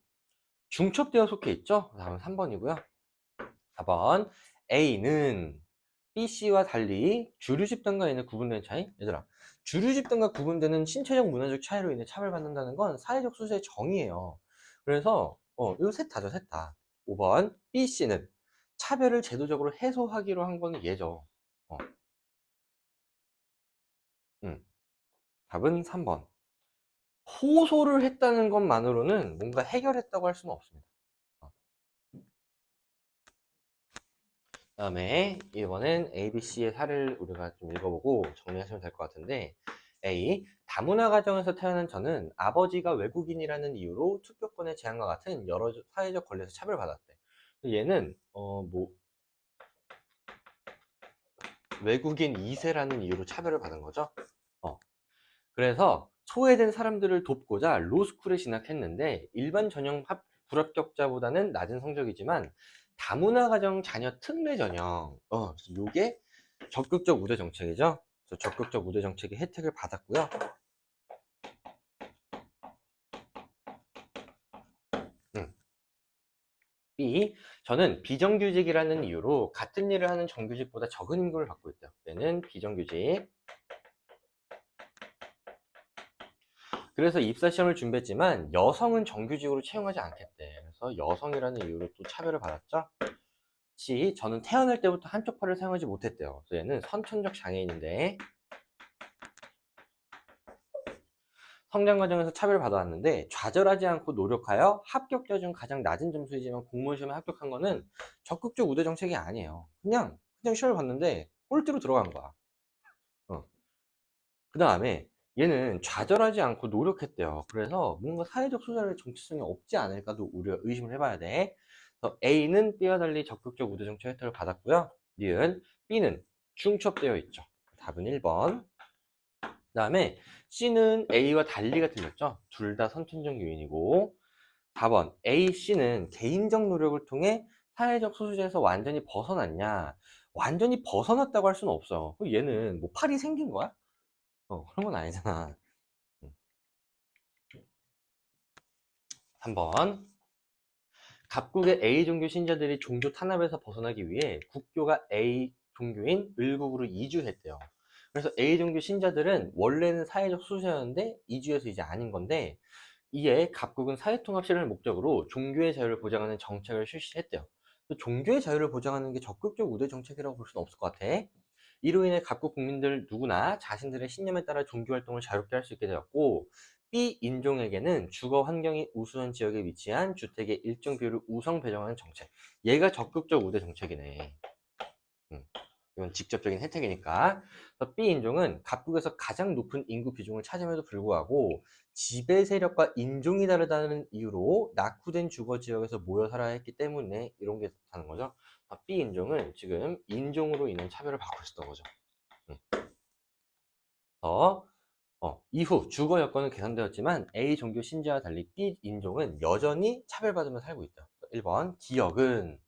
중첩되어 속해 있죠. 다음은 3번이고요. 4번 A는 BC와 달리 주류 집단과 인해 구분되는 차이? 얘들아, 주류 집단과 구분되는 신체적 문화적 차이로 인해 차별받는다는 건 사회적 소수의 정의예요. 그래서 이거 셋 다죠, 셋 다. 5번 BC는 차별을 제도적으로 해소하기로 한 거는 얘죠. 어, 답은 3번. 호소를 했다는 것만으로는 뭔가 해결했다고 할 수는 없습니다. 그다음에 이번엔 A, B, C의 사례를 우리가 좀 읽어보고 정리하시면 될 것 같은데, A. 다문화 가정에서 태어난 저는 아버지가 외국인이라는 이유로 투표권의 제한과 같은 여러 사회적 권리에서 차별받았대. 얘는 뭐 외국인 2세라는 이유로 차별을 받은 거죠. 그래서 소외된 사람들을 돕고자 로스쿨에 진학했는데 일반 전형 불합격자보다는 낮은 성적이지만 다문화 가정 자녀 특례 전형, 요게 적극적 우대 정책이죠. 그래서 적극적 우대 정책의 혜택을 받았고요. B, 저는 비정규직이라는 이유로 같은 일을 하는 정규직보다 적은 임금을 받고 있다. 얘는 비정규직. 그래서 입사 시험을 준비했지만 여성은 정규직으로 채용하지 않겠대. 그래서 여성이라는 이유로 또 차별을 받았죠. C, 저는 태어날 때부터 한쪽 팔을 사용하지 못했대요. 그래서 얘는 선천적 장애인인데 성장 과정에서 차별을 받아왔는데 좌절하지 않고 노력하여 합격자 중 가장 낮은 점수이지만 공무원 시험에 합격한 거는 적극적 우대 정책이 아니에요. 그냥 시험을 봤는데 꼴찌로 들어간 거야. 그 다음에 얘는 좌절하지 않고 노력했대요. 그래서 뭔가 사회적 소재의 정체성이 없지 않을까도 우리가 의심을 해봐야 돼. 그래서 A는 B와 달리 적극적 우대 정책 혜택을 받았고요. 니은 B는 중첩되어 있죠. 답은 1번. 그 다음에 C는 A와 달리가 틀렸죠. 둘 다 선천적 요인이고. 4번 A, C는 개인적 노력을 통해 사회적 소수자에서 완전히 벗어났냐? 완전히 벗어났다고 할 수는 없어요. 얘는 뭐 팔이 생긴 거야? 그런 건 아니잖아. 3번 각국의 A 종교 신자들이 종교 탄압에서 벗어나기 위해 국교가 A 종교인 을국으로 이주했대요. 그래서 A 종교 신자들은 원래는 사회적 소수였는데 이주해서 이제 아닌 건데, 이에 각국은 사회통합 실현을 목적으로 종교의 자유를 보장하는 정책을 실시했대요. 종교의 자유를 보장하는 게 적극적 우대 정책이라고 볼 수는 없을 것 같아. 이로 인해 각국 국민들 누구나 자신들의 신념에 따라 종교 활동을 자유롭게 할 수 있게 되었고, B 인종에게는 주거 환경이 우수한 지역에 위치한 주택의 일정 비율을 우선 배정하는 정책. 얘가 적극적 우대 정책이네. 이건 직접적인 혜택이니까. B 인종은 각국에서 가장 높은 인구 비중을 차지함에도 불구하고 지배 세력과 인종이 다르다는 이유로 낙후된 주거 지역에서 모여 살아야 했기 때문에 이런 게 좋다는 거죠. B 인종은 지금 인종으로 인한 차별을 받고 있었던 거죠. 이후 주거 여건은 개선되었지만 A 종교 신자와 달리 B 인종은 여전히 차별받으며 살고 있다. 1번 기역은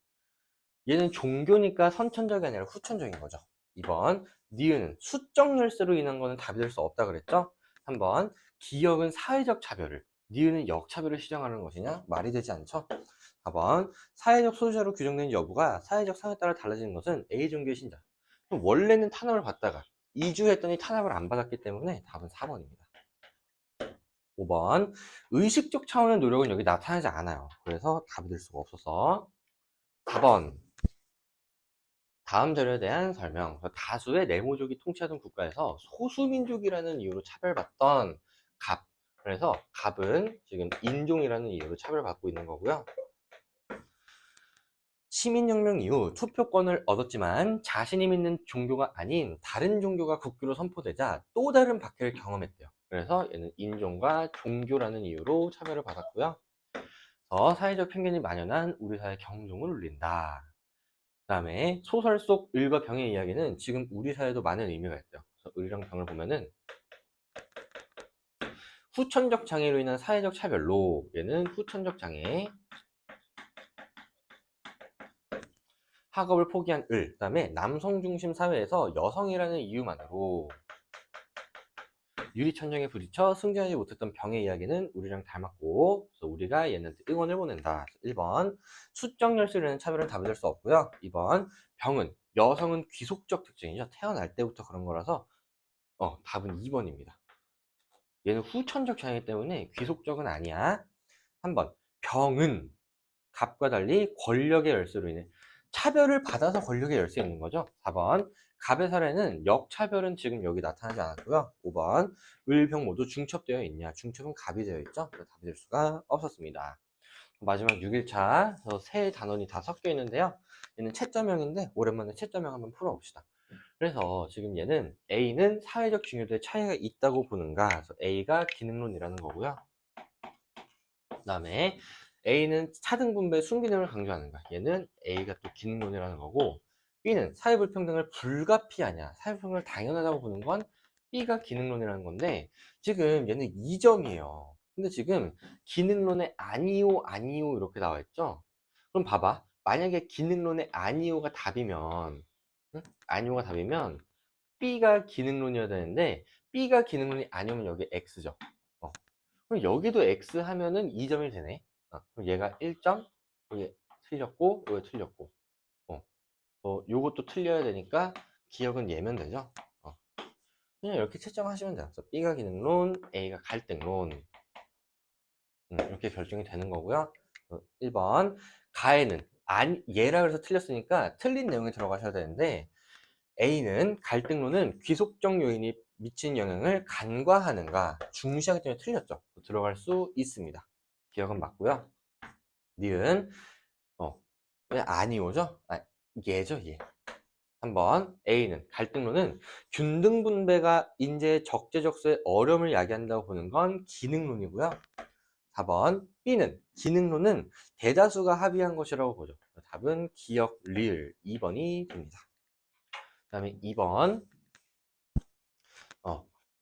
얘는 종교니까 선천적이 아니라 후천적인 거죠. 2번 니은은 수적 열쇠로 인한 거는 답이 될 수 없다 그랬죠. 3번 기역은 사회적 차별을, 니은은 역차별을 시정하는 것이냐? 말이 되지 않죠. 4번 사회적 소수자로 규정된 여부가 사회적 상에 따라 달라지는 것은 A 종교의 신자, 원래는 탄압을 받다가 이주했더니 탄압을 안 받았기 때문에 답은 4번입니다. 5번 의식적 차원의 노력은 여기 나타나지 않아요. 그래서 답이 될 수가 없어서 4번 다음 자료에 대한 설명. 다수의 네모족이 통치하던 국가에서 소수민족이라는 이유로 차별받던 갑. 그래서 갑은 지금 인종이라는 이유로 차별받고 있는 거고요. 시민혁명 이후 투표권을 얻었지만 자신이 믿는 종교가 아닌 다른 종교가 국교로 선포되자 또 다른 박해를 경험했대요. 그래서 얘는 인종과 종교라는 이유로 차별을 받았고요. 사회적 편견이 만연한 우리 사회 경종을 울린다. 그 다음에 소설 속 을과 병의 이야기는 지금 우리 사회에도 많은 의미가 있대요. 그래서 을이랑 병을 보면은 후천적 장애로 인한 사회적 차별로, 얘는 후천적 장애, 학업을 포기한 을, 그 다음에 남성 중심 사회에서 여성이라는 이유만으로 유리천장에 부딪혀 승진하지 못했던 병의 이야기는 우리랑 닮았고, 그래서 우리가 얘네한테 응원을 보낸다. 1번 수적 열쇠라는 차별은 답이 될 수 없고요. 2번 병은 여성은 귀속적 특징이죠. 태어날 때부터 그런 거라서 답은 2번입니다. 얘는 후천적 장애 때문에 귀속적은 아니야. 3번 병은 갑과 달리 권력의 열쇠로 인해 차별을 받아서 권력의 열쇠에 있는 거죠. 4번 갑의 사례는 역차별은 지금 여기 나타나지 않았고요. 5번 을병 모두 중첩되어 있냐? 중첩은 갑이 되어 있죠. 그래서 답이 될 수가 없었습니다. 마지막 6일차 세 단원이 다 섞여 있는데요. 얘는 채점형인데 오랜만에 채점형 한번 풀어봅시다. 그래서 지금 얘는 A는 사회적 중요도에 차이가 있다고 보는가? 그래서 A가 기능론이라는 거고요. 그 다음에 A는 차등분배 순기능을 강조하는가? 얘는 A가 또 기능론이라는 거고, B는 사회불평등을 불가피하냐? 사회불평등을 당연하다고 보는 건 B가 기능론이라는 건데, 지금 얘는 2점이에요. 근데 지금 기능론에 아니요, 아니요 이렇게 나와 있죠? 그럼 봐봐. 만약에 기능론에 아니요가 답이면, 응? 아니요가 답이면 B가 기능론이어야 되는데, B가 기능론이 아니면 여기 X죠. 그럼 여기도 X 하면은 2점이 되네. 그럼 얘가 1점, 여기 틀렸고, 여기 틀렸고. 요것도 틀려야 되니까 기억은 얘면 되죠. 그냥 이렇게 채점하시면 돼요. 그래서 B가 기능론, A가 갈등론. 이렇게 결정이 되는 거고요. 1번. 가에는, 얘라 그래서 틀렸으니까 틀린 내용이 들어가셔야 되는데, A는 갈등론은 귀속적 요인이 미친 영향을 간과하는가 중시하기 때문에 틀렸죠. 들어갈 수 있습니다. 기억은 맞고요. 니은 왜 아니오죠? 얘죠, 얘. 한번 A는 갈등론은 균등 분배가 인재의 적재적소의 어려움을 야기한다고 보는 건 기능론이고요. 4번 B는 기능론은 대다수가 합의한 것이라고 보죠. 답은 기억, 리을 2번이 됩니다. 그 다음에 2번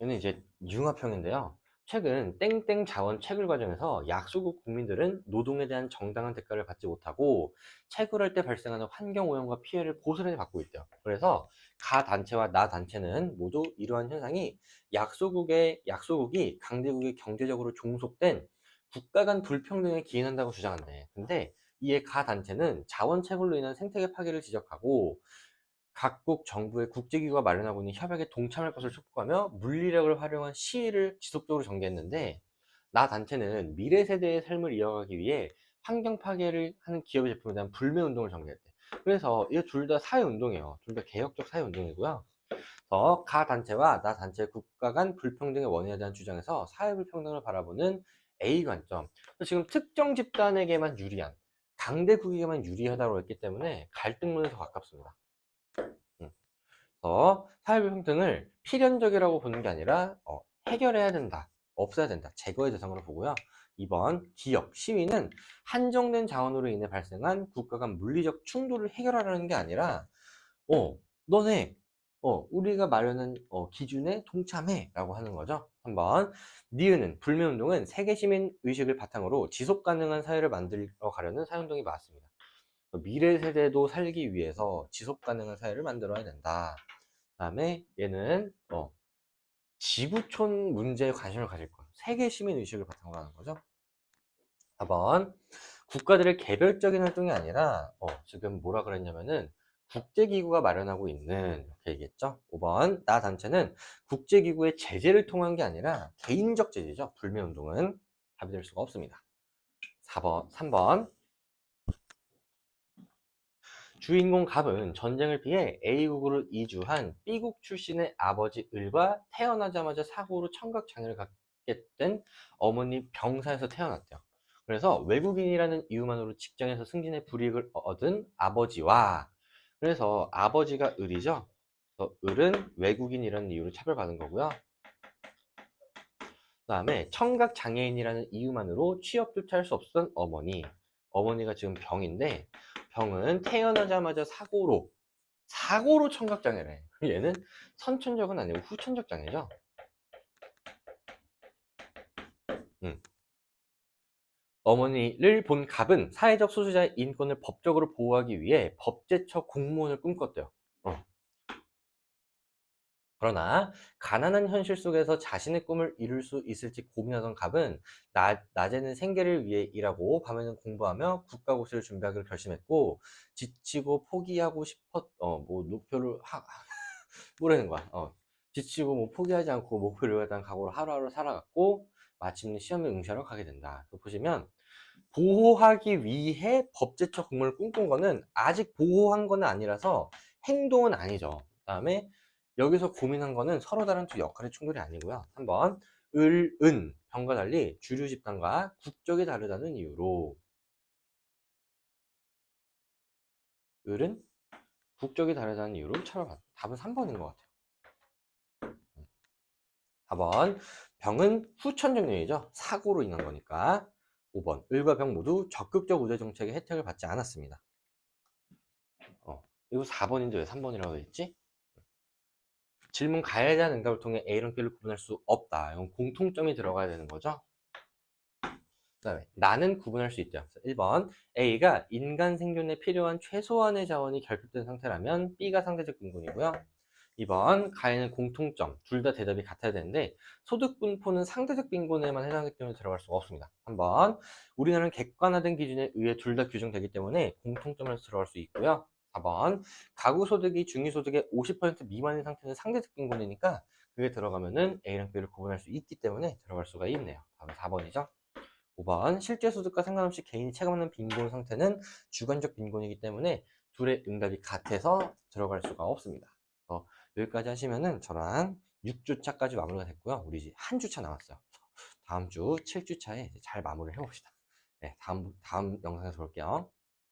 얘는 이제 융합형인데요. 최근 땡땡 자원 채굴 과정에서 약소국 국민들은 노동에 대한 정당한 대가를 받지 못하고 채굴할 때 발생하는 환경 오염과 피해를 고스란히 받고 있대요. 그래서 가 단체와 나 단체는 모두 이러한 현상이 약소국이 강대국에 경제적으로 종속된 국가 간 불평등에 기인한다고 주장한대. 근데 이에 가 단체는 자원 채굴로 인한 생태계 파괴를 지적하고 각국 정부의 국제기구가 마련하고 있는 협약에 동참할 것을 촉구하며 물리력을 활용한 시위를 지속적으로 전개했는데, 나 단체는 미래 세대의 삶을 이어가기 위해 환경 파괴를 하는 기업의 제품에 대한 불매 운동을 전개했대. 그래서 이 둘 다 사회 운동이에요. 둘 다 개혁적 사회 운동이고요. 가 단체와 나 단체의 국가 간 불평등의 원인에 대한 주장에서 사회 불평등을 바라보는 A 관점. 지금 특정 집단에게만 유리한, 강대국에게만 유리하다고 했기 때문에 갈등론에 더 가깝습니다. 사회불평등을 필연적이라고 보는 게 아니라 해결해야 된다, 없애야 된다, 제거의 대상으로 보고요. 2번 기업, 시위는 한정된 자원으로 인해 발생한 국가 간 물리적 충돌을 해결하려는 게 아니라 너네 우리가 마련한 기준에 동참해 라고 하는 거죠. 한번 니은은 불매운동은 세계 시민 의식을 바탕으로 지속 가능한 사회를 만들어 가려는 사회운동이 맞습니다. 미래 세대도 살기 위해서 지속 가능한 사회를 만들어야 된다. 그다음에 얘는 지구촌 문제에 관심을 가질 거예요. 세계 시민 의식을 바탕으로 하는 거죠. 4번 국가들의 개별적인 활동이 아니라 지금 뭐라 그랬냐면은 국제기구가 마련하고 있는, 이렇게 얘기했죠. 5번 나 단체는 국제기구의 제재를 통한 게 아니라 개인적 제재죠. 불매운동은 답이 될 수가 없습니다. 3번 주인공 갑은 전쟁을 피해 A국으로 이주한 B국 출신의 아버지 을과 태어나자마자 사고로 청각장애를 갖게 된 어머니 병사에서 태어났대요. 그래서 외국인이라는 이유만으로 직장에서 승진해 불이익을 얻은 아버지와, 그래서 아버지가 을이죠. 그래서 을은 외국인이라는 이유로 차별받은 거고요. 그 다음에 청각장애인이라는 이유만으로 취업조차 할 수 없었던 어머니가 지금 병인데, 병은 태어나자마자 사고로 청각장애래. 얘는 선천적은 아니고 후천적 장애죠. 어머니를 본 갑은 사회적 소수자의 인권을 법적으로 보호하기 위해 법제처 공무원을 꿈꿨대요. 그러나 가난한 현실 속에서 자신의 꿈을 이룰 수 있을지 고민하던 갑은 낮에는 생계를 위해 일하고 밤에는 공부하며 국가고시를 준비하기로 결심했고, 지치고 포기하고 목표를 뭐라는 거야. 지치고 포기하지 않고 목표를 위한 각오로 하루하루 살아갔고, 마침내 시험에 응시하러 가게 된다. 보시면 보호하기 위해 법제처 공무원을 꿈꾼 거는 아직 보호한 거는 아니라서 행동은 아니죠. 그 다음에 여기서 고민한 거는 서로 다른 두 역할의 충돌이 아니고요. 3번 병과 달리 주류 집단과 국적이 다르다는 이유로, 을은 국적이 다르다는 이유로 차별받았다. 답은 3번인 것 같아요. 4번 병은 후천적용이죠. 사고로 인한 거니까. 5번 을과 병 모두 적극적 우대 정책의 혜택을 받지 않았습니다. 이거 4번인데 왜 3번이라고 했지? 질문 가해에 대한 응답을 통해 A랑 B를 구분할 수 없다. 이건 공통점이 들어가야 되는 거죠. 그 다음에 나는 구분할 수 있다. 1번 A가 인간 생존에 필요한 최소한의 자원이 결핍된 상태라면 B가 상대적 빈곤이고요. 2번 가해는 공통점, 둘 다 대답이 같아야 되는데 소득 분포는 상대적 빈곤에만 해당하기 때문에 들어갈 수가 없습니다. 3번 우리나라는 객관화된 기준에 의해 둘 다 규정되기 때문에 공통점에서 들어갈 수 있고요. 4번 가구 소득이 중위 소득의 50% 미만인 상태는 상대적 빈곤이니까 그게 들어가면은 A랑 B를 구분할 수 있기 때문에 들어갈 수가 있네요. 답은 4번이죠. 5번 실제 소득과 상관없이 개인이 체감하는 빈곤 상태는 주관적 빈곤이기 때문에 둘의 응답이 같아서 들어갈 수가 없습니다. 여기까지 하시면은 저랑 6주차까지 마무리가 됐고요. 우리 이제 한 주차 남았어요. 다음 주 7주차에 잘 마무리를 해봅시다. 네, 다음 영상에서 볼게요.